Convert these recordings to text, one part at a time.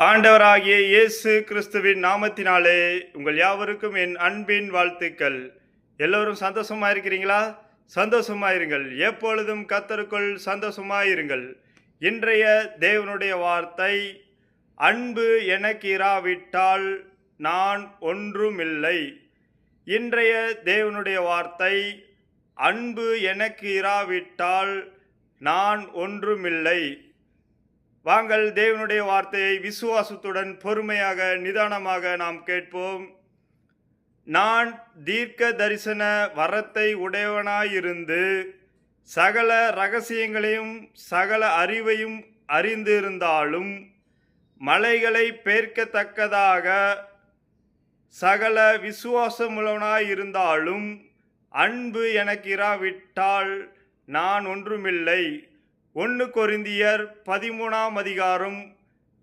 ஆண்டவராகிய இயேசு கிறிஸ்துவின் நாமத்தினாலே உங்கள் யாவருக்கும் என் அன்பின் வாழ்த்துக்கள். எல்லோரும் சந்தோஷமா இருக்கிறீங்களா? சந்தோஷமா இருங்கள். எப்பொழுதும் கர்த்தருக்குள் சந்தோஷமாயிருங்கள். இன்றைய தேவனுடைய வார்த்தை, அன்பு எனக்கு இராவிட்டால் நான் ஒன்றுமில்லை. இன்றைய தேவனுடைய வார்த்தை, அன்பு எனக்கு இராவிட்டால் நான் ஒன்றுமில்லை. வாங்கள் தேவனுடைய வார்த்தையை விசுவாசத்துடன் பொறுமையாக நிதானமாக நாம் கேட்போம். நான் தீர்க்க தரிசன வரத்தை உடையவனாயிருந்து சகல ரகசியங்களையும் சகல அறிவையும் அறிந்திருந்தாலும் மலைகளை பெயர்க்கத்தக்கதாக சகல விசுவாசமுள்ளவனாயிருந்தாலும் அன்பு எனக்கு இராவிட்டால் நான் ஒன்றுமில்லை. 1 கொரிந்தியர் 13ஆம் அதிகாரம்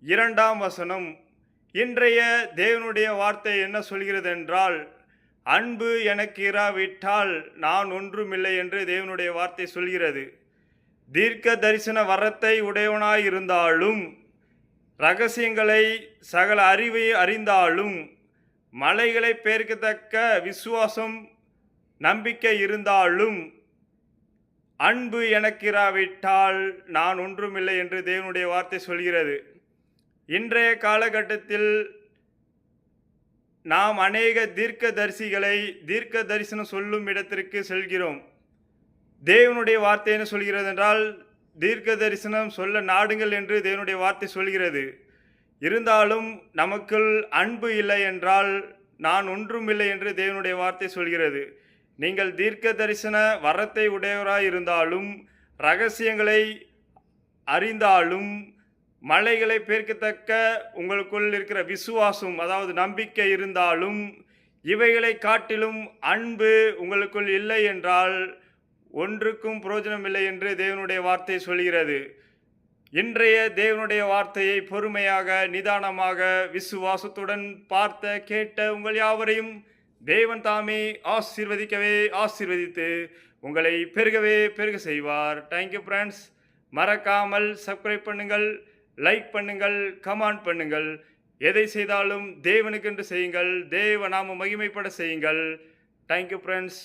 2ஆம் வசனம். இன்றைய தேவனுடைய வார்த்தை என்ன சொல்கிறது என்றால், அன்பு எனக்கு இராவிட்டால் நான் ஒன்றுமில்லை என்று தேவனுடைய வார்த்தை சொல்கிறது. தீர்க்க தரிசன வரத்தை உடையவனாயிருந்தாலும் இரகசியங்களை சகல அறிவை அறிந்தாலும் மலைகளை பெயர்க்கத்தக்க விசுவாசம் நம்பிக்கை இருந்தாலும் அன்பு எனக்கு இராவிட்டால் நான் ஒன்றுமில்லை என்று தேவனுடைய வார்த்தை சொல்கிறது. இன்றைய காலகட்டத்தில் நாம் அநேக தீர்க்க தரிசனம் சொல்லும் இடத்திற்கு செல்கிறோம். தேவனுடைய வார்த்தை என்ன சொல்கிறது என்றால், தீர்க்க தரிசனம் சொல்ல நாடுங்கள் என்று தேவனுடைய வார்த்தை சொல்கிறது. இருந்தாலும் நமக்குள் அன்பு இல்லை என்றால் நான் ஒன்றுமில்லை என்று தேவனுடைய வார்த்தை சொல்கிறது. நீங்கள் தீர்க்க தரிசன வரத்தை உடையவராய் இருந்தாலும் இரகசியங்களை அறிந்தாலும் மலைகளை பெயர்க்கத்தக்க உங்களுக்குள் இருக்கிற விசுவாசம், அதாவது நம்பிக்கை இருந்தாலும் இவைகளை காட்டிலும் அன்பு உங்களுக்குள் இல்லை என்றால் ஒன்றுக்கும் பிரயோஜனம் இல்லை என்று தேவனுடைய வார்த்தை சொல்கிறது. இன்றைய தேவனுடைய வார்த்தையை பொறுமையாக நிதானமாக விசுவாசத்துடன் பார்த்த கேட்ட உங்கள் யாவரையும் தேவன் தாமே ஆசீர்வதித்து உங்களை பெருக செய்வார். Thank you friends. மறக்காமல் சப்ஸ்கிரைப் பண்ணுங்கள், லைக் பண்ணுங்கள், கமெண்ட் பண்ணுங்கள். எதை செய்தாலும் தேவனுக்கென்று செய்யுங்கள், தேவ நாம மகிமைப்பட செய்யுங்கள். Thank you friends.